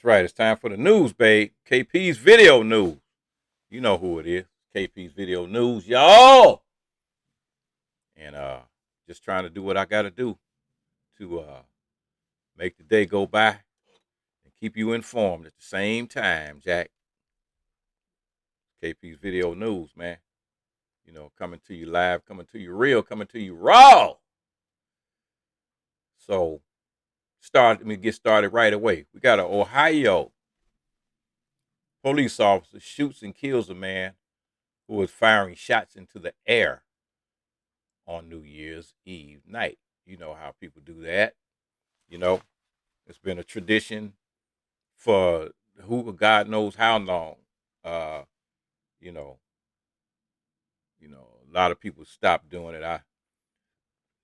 That's right. It's time for the news, babe. KP's Video News. You know who it is. KP's Video News, y'all. And just trying to do what I got to do to make the day go by and keep you informed at the same time, Jack. KP's Video News, man. You know, coming to you live, coming to you real, coming to you raw. So, let me get started right away. We got an Ohio police officer shoots and kills a man who was firing shots into the air on New Year's Eve night. You know how people do that. You know, it's been a tradition for who God knows how long. Uh, you know, a lot of people stopped doing it.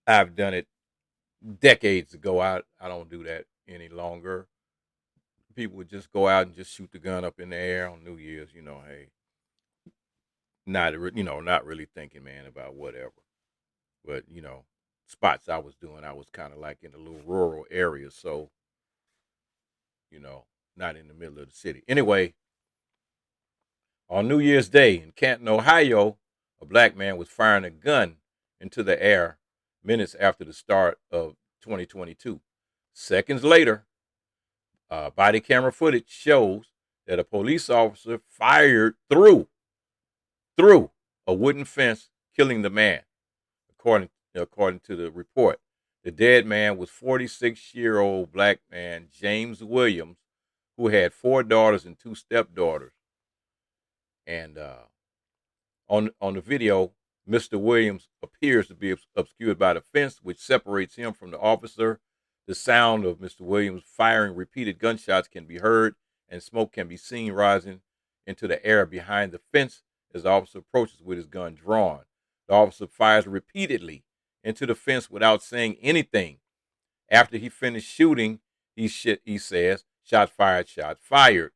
I've done it decades ago. I don't do that any longer. People would just go out and just shoot the gun up in the air on New Year's. Hey, not really thinking, man, about whatever. But spots I was doing, I was kind of like in a little rural area, so not in the middle of the city. Anyway, on New Year's Day in Canton, Ohio, a black man was firing a gun into the air minutes after the start of 2022. Seconds later, body camera footage shows that a police officer fired through a wooden fence, killing the man, according to the report. The dead man was 46-year-old black man James Williams, who had 4 daughters and 2 stepdaughters. And on the video, Mr. Williams appears to be obscured by the fence, which separates him from the officer. The sound of Mr. Williams firing repeated gunshots can be heard, and smoke can be seen rising into the air behind the fence as the officer approaches with his gun drawn. The officer fires repeatedly into the fence without saying anything. After he finished shooting, he says, "Shots fired,"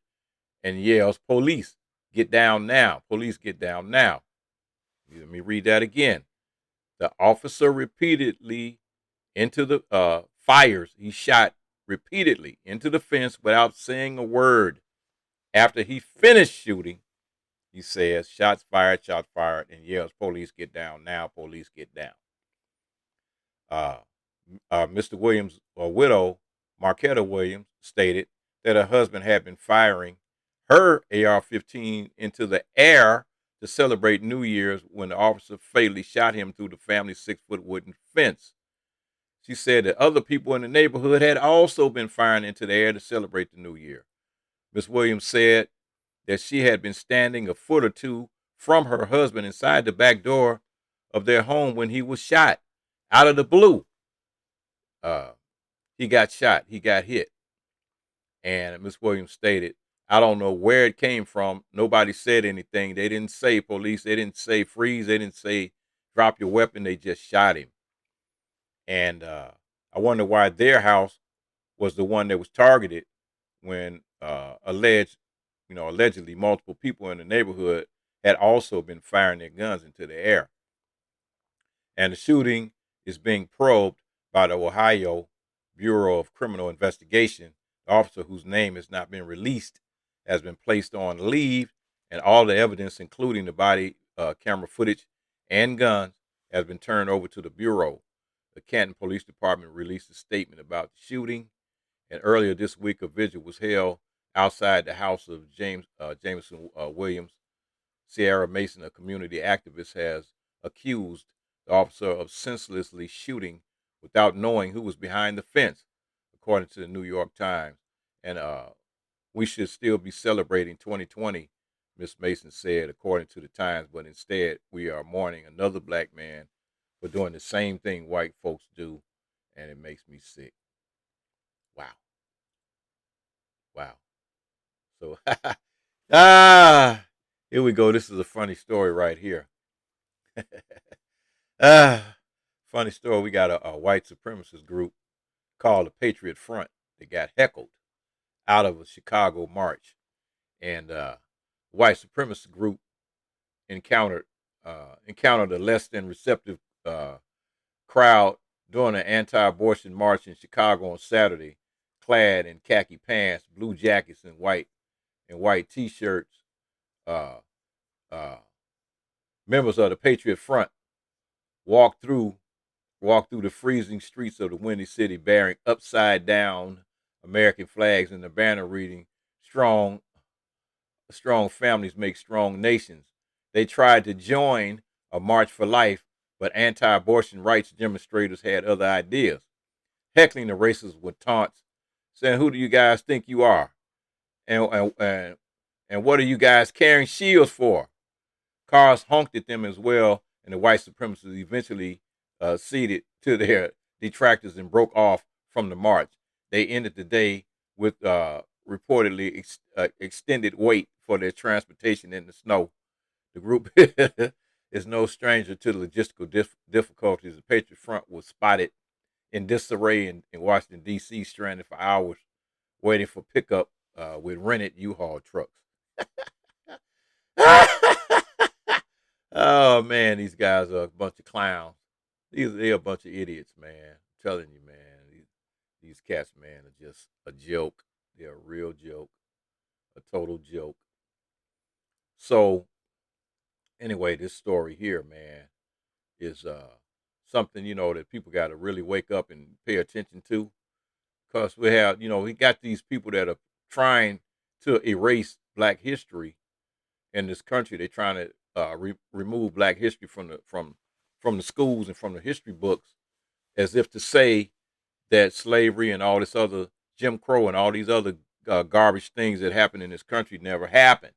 and yells, "Police, get down now. Police, get down now." Let me read that again. The officer repeatedly into the fires. He shot repeatedly into the fence without saying a word. After he finished shooting, he says, shots fired," and yells, "Police, get down now. Police, get down." Uh, Mr. Williams' widow, Marquetta Williams, stated that her husband had been firing her AR-15 into the air to celebrate New Year's when the officer fatally shot him through the family's 6-foot wooden fence. She said that other people in the neighborhood had also been firing into the air to celebrate the New Year. Ms. Williams said that she had been standing a foot or two from her husband inside the back door of their home when he was shot. Out of the blue, he got shot. He got hit. And Ms. Williams stated, "I don't know where it came from. Nobody said anything. They didn't say police. They didn't say freeze. They didn't say drop your weapon. They just shot him." And I wonder why their house was the one that was targeted when allegedly multiple people in the neighborhood had also been firing their guns into the air. And the shooting is being probed by the Ohio Bureau of Criminal Investigation. The officer, whose name has not been released, has been placed on leave, and all the evidence, including the body camera footage and guns, has been turned over to the Bureau. The Canton Police Department released a statement about the shooting, and earlier this week, a vigil was held outside the house of Jameson Williams. Sierra Mason, a community activist, has accused the officer of senselessly shooting without knowing who was behind the fence, according to the New York Times. And we should still be celebrating 2020, Miss Mason said, according to the Times, but instead we are mourning another black man for doing the same thing white folks do, and it makes me sick. Wow. Wow. So, here we go. This is a funny story right here. ah, Funny story. We got a white supremacist group called the Patriot Front that got heckled out of a Chicago march, and white supremacist group encountered a less than receptive crowd during an anti-abortion march in Chicago on Saturday, clad in khaki pants, blue jackets, and white t-shirts. Uh, uh, Members of the Patriot Front walked through walked through the freezing streets of the Windy City bearing upside down American flags and the banner reading "Strong strong families make strong nations." They tried to join a March for Life, but anti-abortion rights demonstrators had other ideas, heckling the racists with taunts, saying, "Who do you guys think you are? And what are you guys carrying shields for?" Cars honked at them as well, and the white supremacists eventually ceded to their detractors and broke off from the march. They ended the day with reportedly extended wait for their transportation in the snow. The group is no stranger to the logistical difficulties. The Patriot Front was spotted in disarray in Washington, D.C., stranded for hours waiting for pickup with rented U-Haul trucks. Oh man, these guys are a bunch of clowns. They're a bunch of idiots, man. I'm telling you, man. These cats, man, are just a joke. They're a real joke, a total joke. So anyway, this story here, man, is something that people got to really wake up and pay attention to, because we got these people that are trying to erase Black history in this country. They're trying to remove Black history from the schools and from the history books, as if to say that slavery and all this other Jim Crow and all these other garbage things that happened in this country never happened.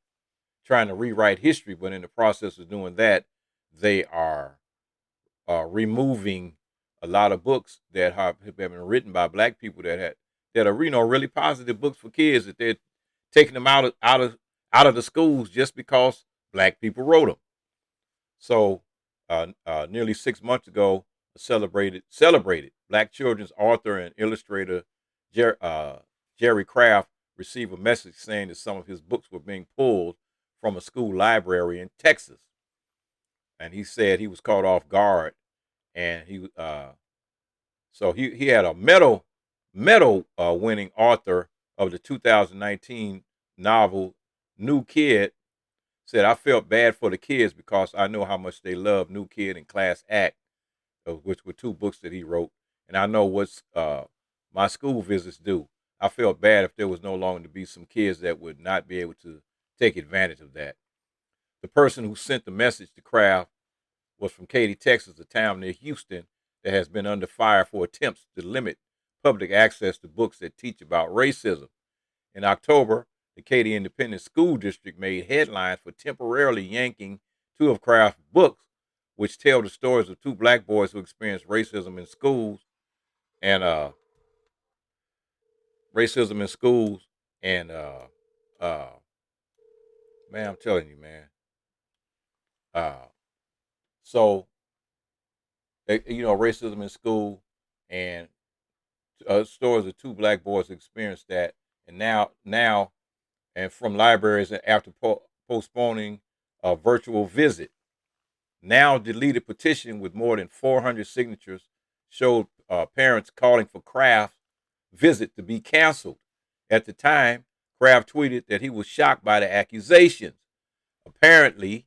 Trying to rewrite history, but in the process of doing that, they are removing a lot of books that have been written by Black people that are really positive books for kids, that they're taking them out of the schools just because Black people wrote them. So nearly 6 months ago, a celebrated Black children's author and illustrator Jerry Craft received a message saying that some of his books were being pulled from a school library in Texas, and he said he was caught off guard, and he had a medal winning author of the 2019 novel New Kid. Said, "I felt bad for the kids because I know how much they love New Kid and Class Act, which were two books that he wrote, and I know what's my school visits do. I felt bad if there was no longer to be some kids that would not be able to take advantage of that." The person who sent the message to Kraft was from Katy, Texas, a town near Houston that has been under fire for attempts to limit public access to books that teach about racism. In October, the Katy Independent School District made headlines for temporarily yanking two of Kraft's books, which tell the stories of two Black boys who experienced racism in schools and racism in schools and uh, man, I'm telling you, man. Uh, so racism in school and stories of two Black boys who experienced that, and now and from libraries after postponing a virtual visit. Now deleted petition with more than 400 signatures showed parents calling for Kraft's visit to be canceled. At the time, Kraft tweeted that he was shocked by the accusations. Apparently,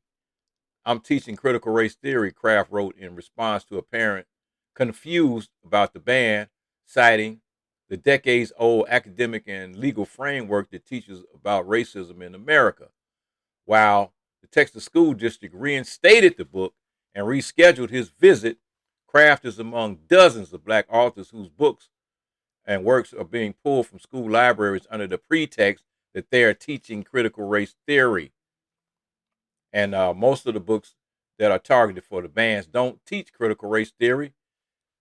"I'm teaching critical race theory," Kraft wrote in response to a parent confused about the ban, citing the decades-old academic and legal framework that teaches about racism in America. While the Texas School District reinstated the book and rescheduled his visit, Kraft is among dozens of Black authors whose books and works are being pulled from school libraries under the pretext that they are teaching critical race theory. And most of the books that are targeted for the bans don't teach critical race theory,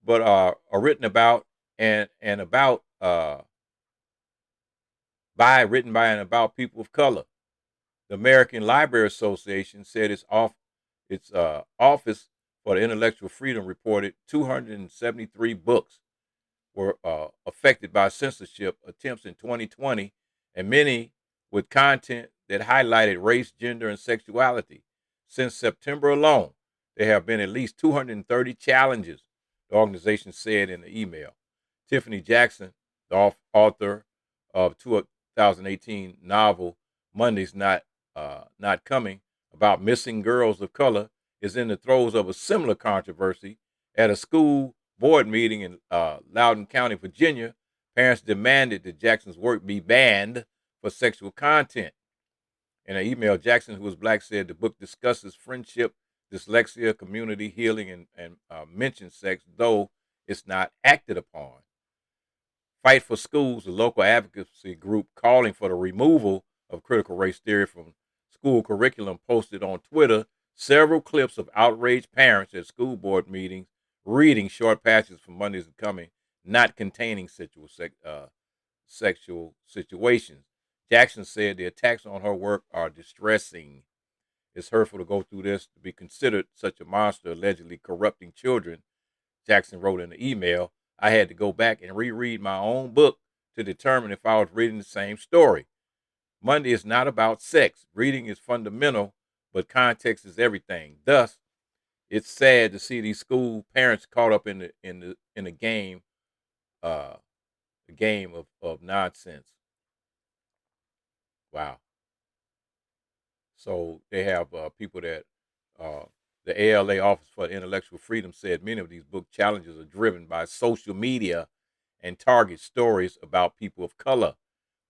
but are written about and about written by and about people of color. The American Library Association said its office for the Intellectual Freedom reported 273 books were affected by censorship attempts in 2020, and many with content that highlighted race, gender, and sexuality. Since September alone, there have been at least 230 challenges, the organization said in the email. Tiffany Jackson, the author of 2018 novel Monday's Not Coming, about missing girls of color, is in the throes of a similar controversy. At a school board meeting in Loudoun County, Virginia, parents demanded that Jackson's work be banned for sexual content. In an email, Jackson, who was black, said the book discusses friendship, dyslexia, community healing, and mentions sex, though it's not acted upon. Fight for Schools, a local advocacy group calling for the removal of critical race theory from school curriculum, posted on Twitter several clips of outraged parents at school board meetings reading short passages from Monday's Coming, not containing sexual situations. Jackson said the attacks on her work are distressing. It's hurtful to go through this, to be considered such a monster, allegedly corrupting children, Jackson wrote in the email. I had to go back and reread my own book to determine if I was reading the same story. Monday is not about sex. Reading is fundamental, but context is everything. Thus, it's sad to see these school parents caught up in the game, uh, the game of nonsense. Wow. So they have people that uh, the ALA Office for Intellectual Freedom said many of these book challenges are driven by social media and target stories about people of color.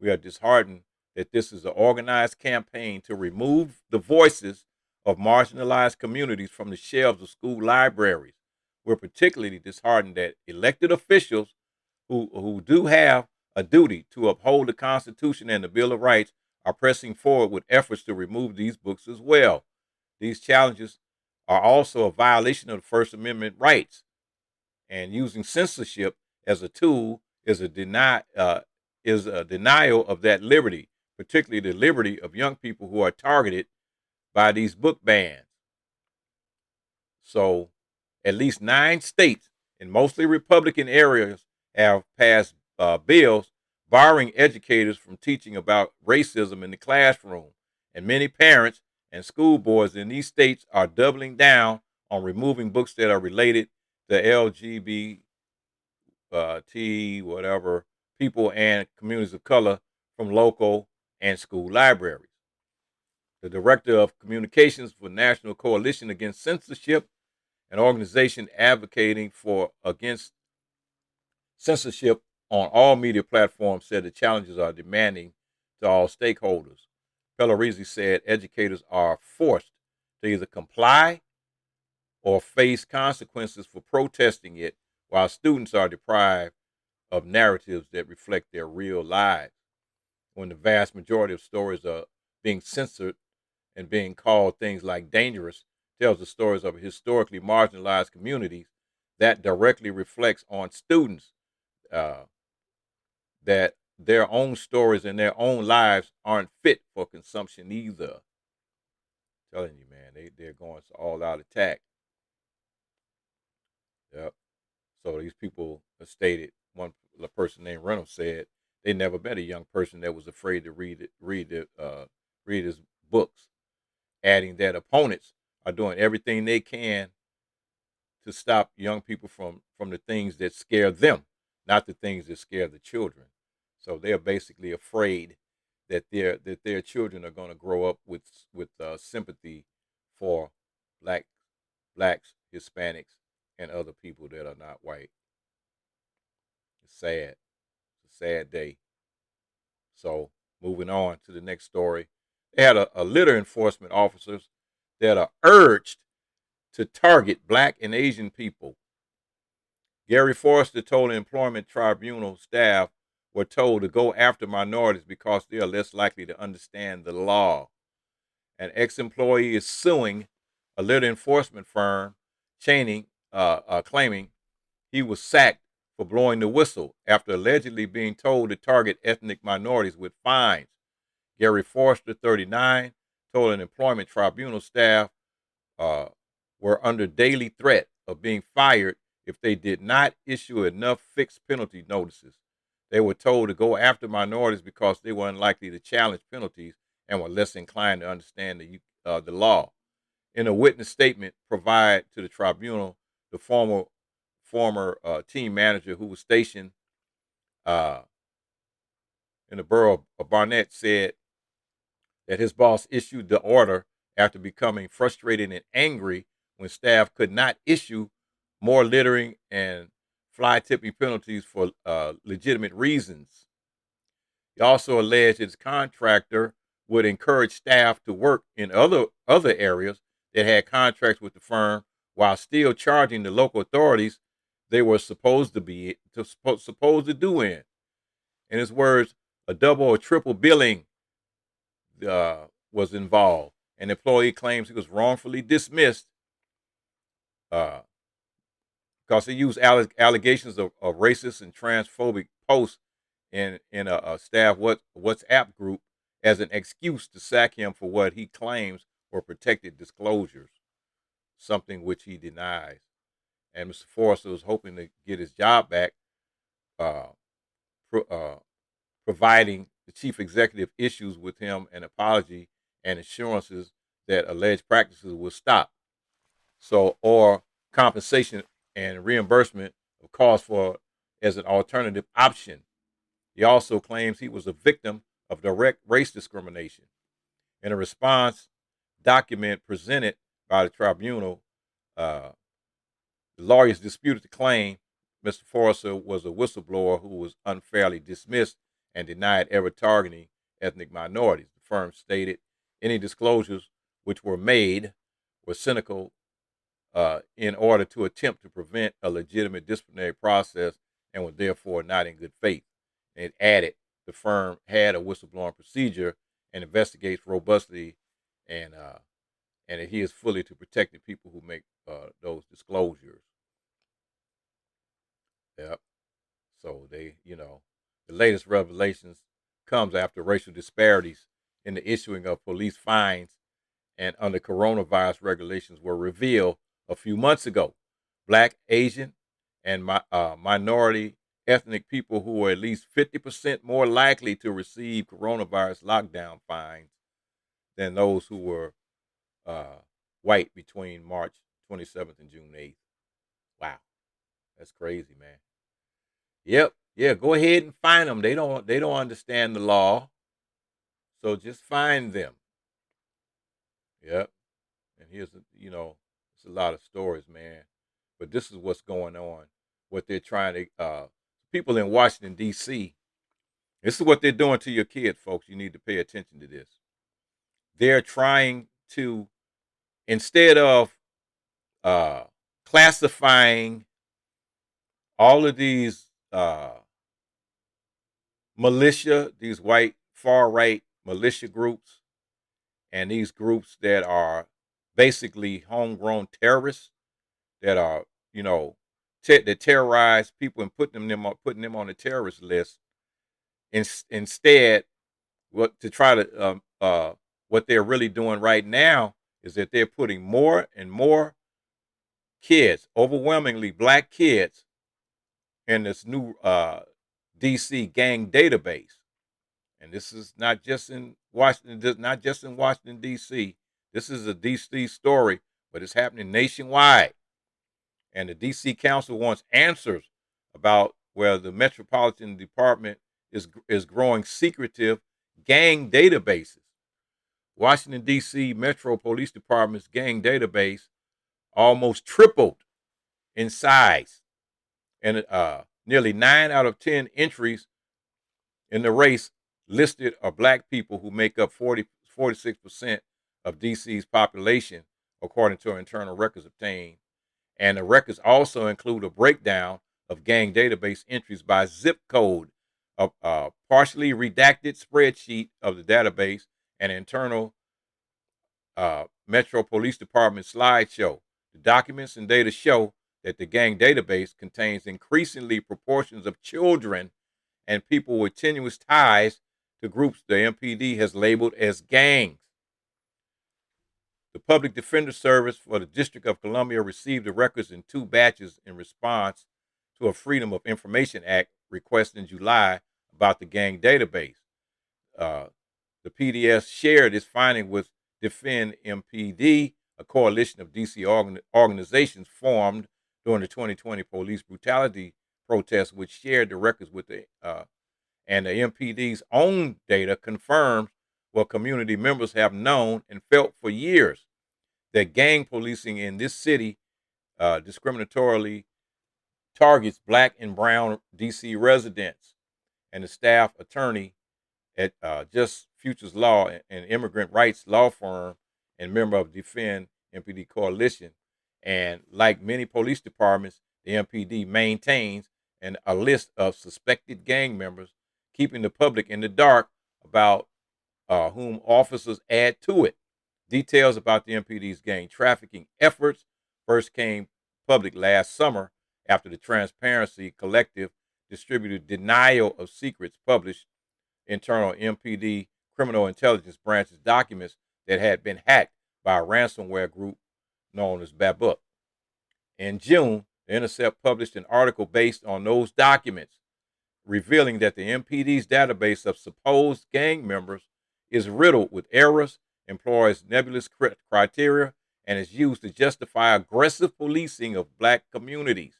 We are disheartened that this is an organized campaign to remove the voices of marginalized communities from the shelves of school libraries. We're particularly disheartened that elected officials who do have a duty to uphold the Constitution and the Bill of Rights are pressing forward with efforts to remove these books as well. These challenges are also a violation of the First Amendment rights, and using censorship as a tool is a denial of that liberty, particularly the liberty of young people who are targeted by these book bans. So, at least 9 states in mostly Republican areas have passed bills barring educators from teaching about racism in the classroom. And many parents and school boards in these states are doubling down on removing books that are related to LGBT, whatever, people and communities of color from local and school libraries. The director of communications for National Coalition Against Censorship, an organization advocating for against censorship on all media platforms, said the challenges are demanding to all stakeholders. Pellerisi said educators are forced to either comply or face consequences for protesting it, while students are deprived of narratives that reflect their real lives. When the vast majority of stories are being censored and being called things like dangerous, tells the stories of historically marginalized communities, that directly reflects on students, uh, that their own stories and their own lives aren't fit for consumption either. I'm telling you, man, they're going to all out attack. Yep. So these people stated, one person named Reynolds said they never met a young person that was afraid to read his books, adding that opponents are doing everything they can to stop young people from the things that scare them, not the things that scare the children. So they're basically afraid that their children are going to grow up with sympathy for black blacks, Hispanics, and other people that are not white. It's sad. It's a sad day. So moving on to the next story, they had a litter enforcement officers that are urged to target black and Asian people. Gary Forrester told the Employment Tribunal staff were told to go after minorities because they are less likely to understand the law. An ex-employee is suing a litter enforcement firm, claiming he was sacked for blowing the whistle after allegedly being told to target ethnic minorities with fines. Gary Forrester, 39, told an employment tribunal staff uh, were under daily threat of being fired if they did not issue enough fixed penalty notices. They were told to go after minorities because they were unlikely to challenge penalties and were less inclined to understand the law. In a witness statement provided to the tribunal, the former team manager who was stationed in the borough of Barnett said that his boss issued the order after becoming frustrated and angry when staff could not issue more littering and fly tipping penalties for legitimate reasons. He also alleged his contractor would encourage staff to work in other areas that had contracts with the firm while still charging the local authorities they were supposed to do in. In his words, a double or triple billing was involved. An employee claims he was wrongfully dismissed uh, because he used allegations of racist and transphobic posts in a staff WhatsApp group as an excuse to sack him for what he claims were protected disclosures, something which he denies. And Mr. Forrester was hoping to get his job back, uh, pro- providing the chief executive issues with him an apology and assurances that alleged practices will stop. So, or compensation and reimbursement of costs for as an alternative option. He also claims he was a victim of direct race discrimination. In a response document presented by the tribunal, uh, the lawyers disputed the claim. Mr. Forrester was a whistleblower who was unfairly dismissed and denied ever targeting ethnic minorities. The firm stated any disclosures which were made were cynical in order to attempt to prevent a legitimate disciplinary process and were therefore not in good faith. And it added the firm had a whistleblowing procedure and investigates robustly, and and adheres fully to protect the people who make those disclosures. Yep. So the latest revelations comes after racial disparities in the issuing of police fines and under coronavirus regulations were revealed a few months ago. Black, Asian, and minority ethnic people who were at least 50% more likely to receive coronavirus lockdown fines than those who were uh, white between March 27th and June 8th. Wow, that's crazy, man. Yep, yeah. Go ahead and fine them. They don't understand the law, so just fine them. Yep. And it's a lot of stories, man. But this is what's going on. What they're trying to people in Washington D.C. This is what they're doing to your kid, folks. You need to pay attention to this. They're trying to, instead of uh, classifying all of these militia, these white far right militia groups, and these groups that are basically homegrown terrorists that are, you know, that terrorize people and putting them on the terrorist list. Instead, what to try to what they're really doing right now is that they're putting more and more kids, overwhelmingly black kids, in this new DC gang database. And this is not just in Washington, not just in Washington D.C. This is a D.C. story, but it's happening nationwide. And the D.C. Council wants answers about where the Metropolitan Department is growing secretive gang databases. Washington D.C. Metro Police Department's gang database almost tripled in size, and nearly 9 out of 10 entries in the race listed are black people who make up 46% of DC's population, according to internal records obtained. And the records also include a breakdown of gang database entries by zip code, a partially redacted spreadsheet of the database, and internal Metro Police Department slideshow. The documents and data show that the gang database contains increasingly proportions of children and people with tenuous ties to groups the MPD has labeled as gangs. The Public Defender Service for the District of Columbia received the records in 2 batches in response to a Freedom of Information Act request in July about the gang database. Uh, the PDS shared its finding with Defend MPD, a coalition of DC organizations formed during the 2020 police brutality protests, which shared the records with the And the MPD's own data confirms what community members have known and felt for years, that gang policing in this city discriminatorily targets black and brown D.C. residents. And the staff attorney at Just Futures Law and immigrant rights law firm and member of Defend MPD Coalition. And like many police departments, the MPD maintains a list of suspected gang members, keeping the public in the dark about whom officers add to it. Details about the MPD's gang trafficking efforts first came public last summer after the Transparency Collective distributed Denial of Secrets published internal MPD criminal intelligence branch's documents that had been hacked by a ransomware group known as Babuk. In June, The Intercept published an article based on those documents, revealing that the MPD's database of supposed gang members is riddled with errors, employs nebulous criteria, and is used to justify aggressive policing of black communities.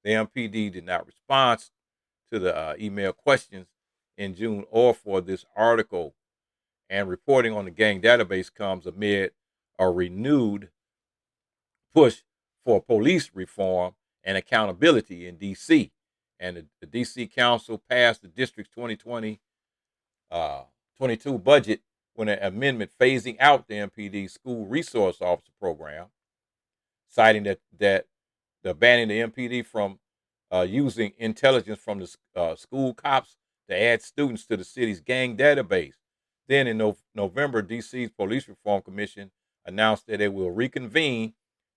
The MPD did not respond to the email questions in June or for this article, and reporting on the gang database comes amid a renewed push for police reform and accountability in D.C. And the D.C. Council passed the district's 2020 22 budget with an amendment phasing out the MPD school resource officer program, citing that the banning the MPD from using intelligence from the school cops to add students to the city's gang database. Then in November, D.C.'s Police Reform Commission announced that it will reconvene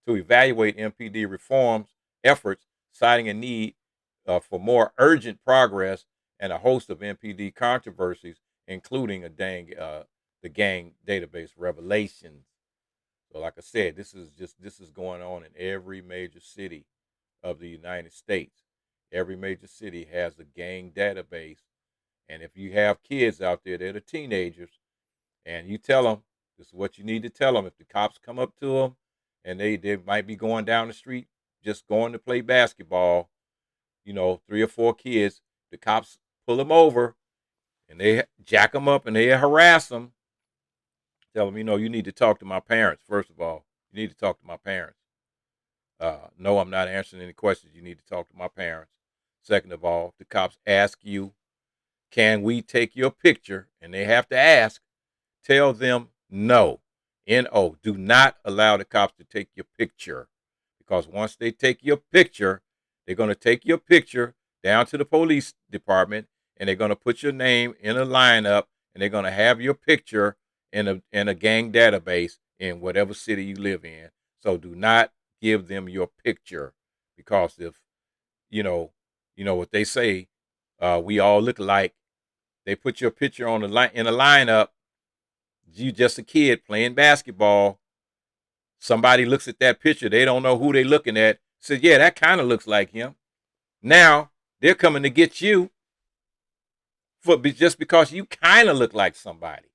to evaluate MPD reforms efforts, citing a need for more urgent progress and a host of MPD controversies, including the gang database revelations. So, like I said, this is going on in every major city of the United States. Every major city has a gang database, and if you have kids out there that are teenagers, and you tell them this is what you need to tell them, if the cops come up to them and they might be going down the street just going to play basketball, 3 or 4 kids, the cops pull them over and they jack them up and they harass them. Tell them, you need to talk to my parents. First of all, you need to talk to my parents. No, I'm not answering any questions. You need to talk to my parents. Second of all, the cops ask you, can we take your picture? And they have to ask. Tell them no. N-O. Do not allow the cops to take your picture. Because once they take your picture, they're going to take your picture down to the police department, and they're going to put your name in a lineup, and they're going to have your picture in a gang database in whatever city you live in. So do not give them your picture, because if you know what they say, we all look alike. They put your picture on in a lineup. You just a kid playing basketball. Somebody looks at that picture. They don't know who they're looking at. Says, yeah, that kind of looks like him. Now they're coming to get you just because you kind of look like somebody.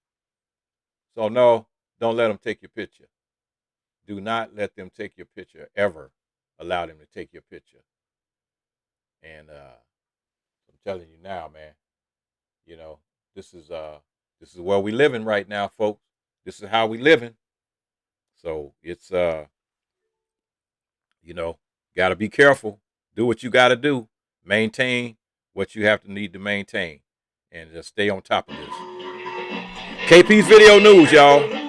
So no, don't let them take your picture. Do not let them take your picture ever. Allow them to take your picture. And I'm telling you now, man. This is where we living right now, folks. This is how we living. So it's got to be careful. Do what you got to do. Maintain what you need to maintain, and just stay on top of this. KP's Video News, y'all.